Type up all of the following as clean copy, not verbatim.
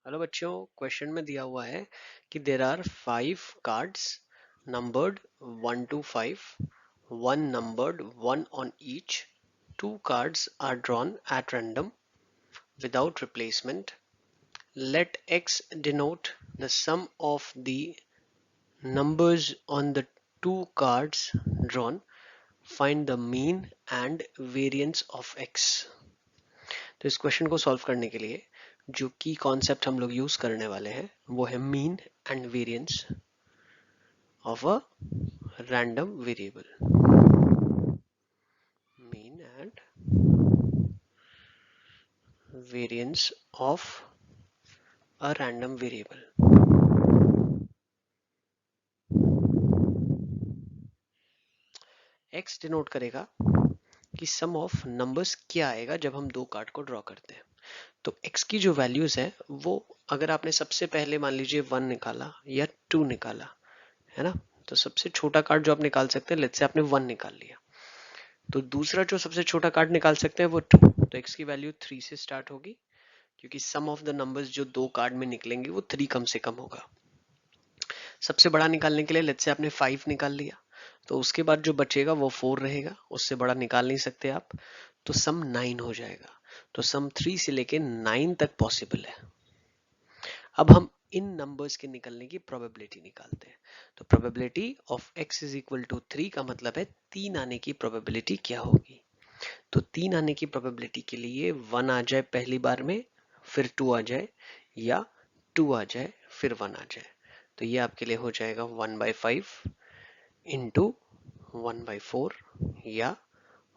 Hello बच्चों, question में दिया हुआ है कि there are 5 cards numbered 1 to 5, one numbered 1 on each. 2 cards are drawn at random without replacement. Let X denote the sum of the numbers on the 2 cards drawn. Find the mean and variance of X. तो इस question को solve करने के लिए जो की concept हम लोग यूज करने वाले हैं वो है mean and variance of a random variable. Mean and variance of a random variable. X denote करेगा कि सम ऑफ नंबर्स क्या आएगा जब हम दो कार्ड को ड्रॉ करते हैं। तो x की जो वैल्यूज है वो अगर आपने सबसे पहले मान लीजिए 1 निकाला या 2 निकाला है ना, तो सबसे छोटा कार्ड जो आप निकाल सकते हैं, लेट्स से आपने 1 निकाल लिया, तो दूसरा जो सबसे छोटा कार्ड निकाल सकते हैं वो 2। तो x की वैल्यू 3 से स्टार्ट होगी क्योंकि सम ऑफ द नंबर्स जो दो कार्ड में निकलेंगे वो 3 कम से कम होगा। सबसे बड़ा निकालने के लिए लेट्स से आपने 5 निकाल लिया, तो उसके बाद जो बचेगा वो 4 रहेगा, उससे बड़ा निकाल नहीं सकते आप, तो सम 9 हो जाएगा। तो सम 3 से लेके 9 तक पॉसिबल है। अब हम इन नंबर्स के निकलने की प्रोबेबिलिटी निकालते हैं। तो probability of x is equal to 3 का मतलब है 3 आने की प्रोबेबिलिटी क्या होगी। तो 3 आने की प्रोबेबिलिटी के लिए 1 आ जाए पहली बार में, फिर 2 आ जाए, या 2 आ जाए फिर 1 आ जाए। तो ये आपके लिए हो जाएगा 1/5 इंटू 1/4 या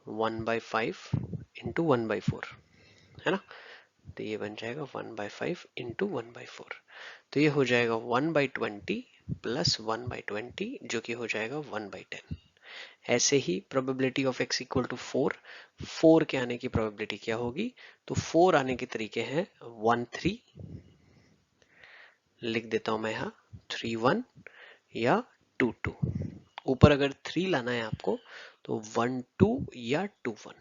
1/5 इंटू 1/4, है ना। तो ये बन जाएगा 1/5 इंटू 1/4। तो ये हो जाएगा 1/20 प्लस 1/20 जो कि हो जाएगा 1/10। ऐसे ही probability of x equal to 4 के आने की प्रोबेबिलिटी क्या होगी। तो 4 आने के तरीके हैं 1 3, लिख देता हूं मैं यहाँ 3 1 या 2 2। ऊपर अगर 3 लाना है आपको तो 1 2 या 2 1।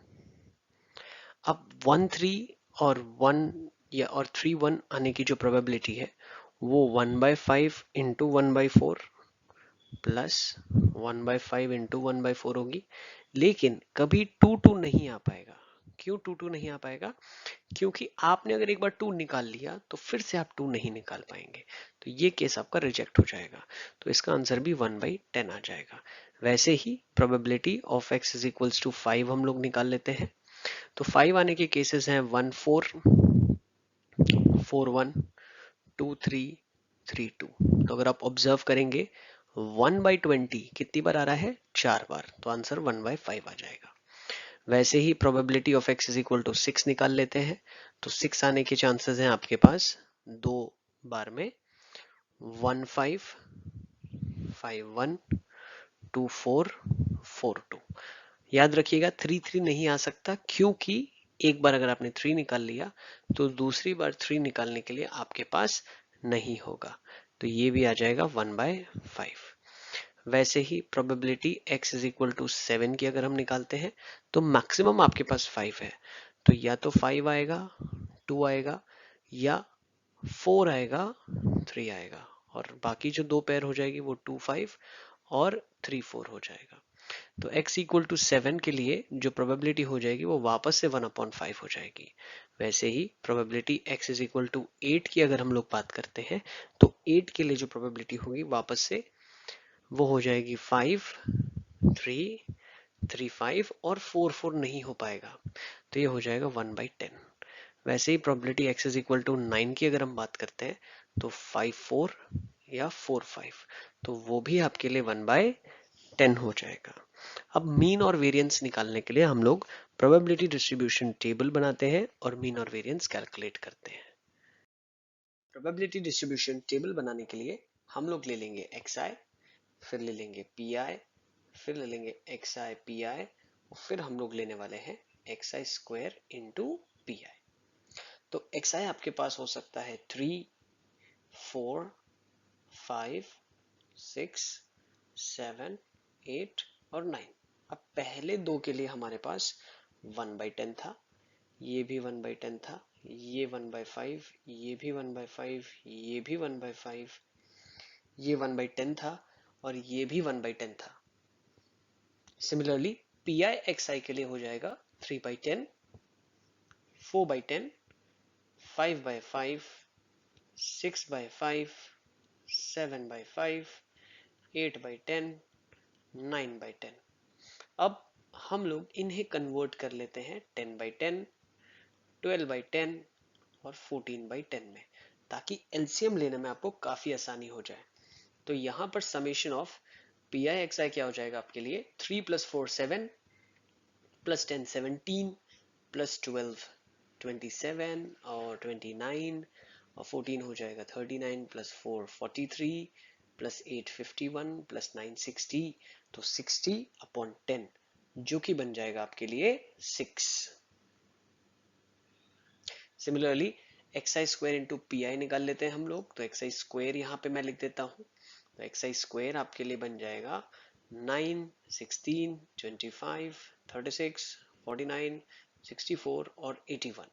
अब 1 3 और 1 या और 3 1 आने की जो प्रोबेबिलिटी है वो 1/5 इंटू 1/4 प्लस 1/5 इंटू 1/4 होगी। लेकिन कभी 2 2 नहीं आ पाएगा। क्यों 2 2 नहीं आ पाएगा? क्योंकि आपने अगर एक बार 2 निकाल लिया तो फिर से आप 2 नहीं निकाल पाएंगे, तो ये केस आपका रिजेक्ट हो जाएगा। तो इसका आंसर भी 1/10 आ जाएगा। वैसे ही probability of x is equals to 5 हम लोग निकाल लेते हैं। तो 5 आने के केसेस हैं 1 4 4 1 2 3 3 2। तो अगर आप ऑब्जर्व करेंगे 1/20 कितनी बार आ रहा है, 4 बार, तो आंसर 1/5 आ जाएगा। वैसे ही probability of x is equal to 6 निकाल लेते हैं। तो 6 आने के चांसेस हैं आपके पास दो बार में 1 5 5 1 2 4 4 2। याद रखिएगा 3 3 नहीं आ सकता, क्योंकि एक बार अगर आपने 3 निकाल लिया तो दूसरी बार 3 निकालने के लिए आपके पास नहीं होगा, तो ये भी आ जाएगा 1/5। वैसे ही probability x is equal to 7 की अगर हम निकालते हैं तो मैक्सिमम आपके पास 5 है, तो या तो 5 आएगा, 2 आएगा, या 4 आएगा, 3 आएगा, और बाकी जो दो पेयर हो जाएगी वो 2 5 और 3 4 हो जाएगा। तो x इक्वल टू 7 के लिए जो प्रोबेबिलिटी हो जाएगी वो वापस से 1/5 हो जाएगी। वैसे ही probability x is equal to 8 की अगर हम लोग बात करते हैं तो 8 के लिए जो प्रोबेबिलिटी होगी वापस से वो हो जाएगी 5 3 3 5 और 4 4 नहीं हो पाएगा, तो ये हो जाएगा 1/10। वैसे ही probability x is equal to 9 की अगर हम बात करते हैं तो 5 4 या 4 5, तो वो भी आपके लिए 1/10 हो जाएगा। अब मीन और वेरिएंस निकालने के लिए हम लोग प्रोबेबिलिटी डिस्ट्रीब्यूशन टेबल बनाते हैं और मीन और वेरिएंस कैलकुलेट करते हैं। प्रोबेबिलिटी डिस्ट्रीब्यूशन टेबल बनाने के लिए हम लोग ले लेंगे xi, फिर ले लेंगे pi, फिर ले लेंगे xi pi, और फिर हम लोग लेने वाले हैं xi स्क्वायर इंटू pi। तो xi आपके पास हो सकता है 3 4 5 6 7 8 और 9। अब पहले दो के लिए हमारे पास 1/10 था, ये भी 1/10 था, ये 1/5, ये भी 1/5, ये भी 1/5, ये 1/10 था और ये भी 1/10 था। सिमिलरली पी आई एक्स आई के लिए हो जाएगा 3/10, 4/10, 5/5, 6/5, 7/5, 8/10, 9/10। अब हम लोग इन्हें कन्वर्ट कर लेते हैं 10/10, 12/10 और 14/10 में, ताकि एलसीएम लेने में आपको काफी आसानी हो जाए। तो यहाँ पर summation of p i x i क्या हो जाएगा आपके लिए, 3 + 4 7 + 10 17 + 12 27 और 29 और 14 हो जाएगा 39 + 4 43 + 8 51 + 9 60, तो 60/10 जो कि बन जाएगा आपके लिए 6। Similarly x i square into P I निकाल लेते हैं हम लोग, तो एक्स आई स्क्वायर यहाँ पे मैं लिख देता हूँ, तो एक्स आई स्क्वायर आपके लिए बन जाएगा 9 16 25 36 49 64 और 81।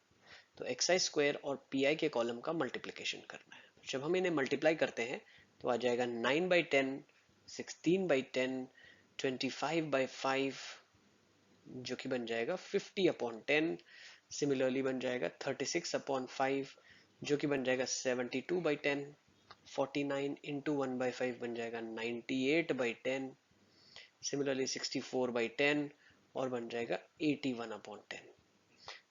तो एक्स आई स्क्वायर और पी आई के कॉलम का मल्टीप्लिकेशन करना है। जब हम इन्हें मल्टीप्लाई करते हैं तो आ जाएगा 9/10, 16/10, 25/5 जो कि बन जाएगा 50/10। सिमिलरली बन जाएगा 36/5 जो कि बन जाएगा 72/10। 49 इंटू 1/5 बन जाएगा 98/10। सिमिलरली 64/10 और बन जाएगा 81/10।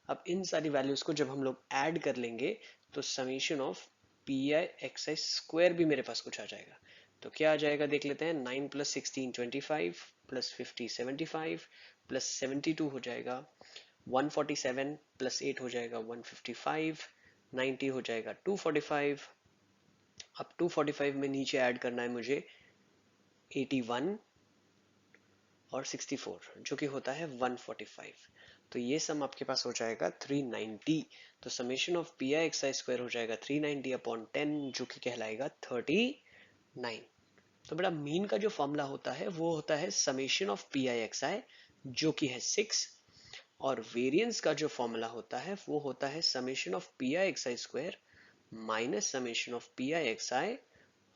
अब इन सारी वैल्यूज को जब हम लोग ऐड कर लेंगे तो summation of p i x i square भी मेरे पास कुछ आ जाएगा। तो क्या आ जाएगा देख लेते हैं, 9 + 16 25 + 50 75 + 72 हो जाएगा 147 + 8 हो जाएगा 155, 90 हो जाएगा 245। अब 245 में नीचे ऐड करना है मुझे 81 और 64 जो कि होता है 145। तो ये सम आपके पास हो जाएगा 390। तो summation of p i x i square हो जाएगा 390/10 जो कि कहलाएगा 39। तो बेटा मीन का जो फॉर्मूला होता है वो होता है summation of p i x i जो कि है 6, और वेरिएंस का जो फॉर्मूला होता है वो होता है summation of p i x i square minus summation of p i x i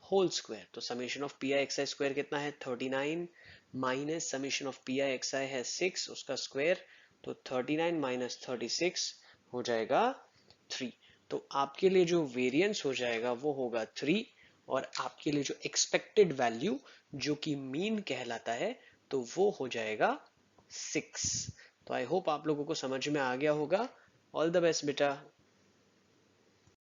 whole square. तो summation of p i x i square कितना है 39 minus summation of p i x i है 6 उसका स्क्वायर, तो 39 - 36 हो जाएगा 3। तो आपके लिए जो वेरिएंस हो जाएगा वो होगा 3, और आपके लिए जो एक्सपेक्टेड वैल्यू जो कि मीन कहलाता है तो वो हो जाएगा 6। तो आई होप आप लोगों को समझ में आ गया होगा। ऑल द बेस्ट बेटा।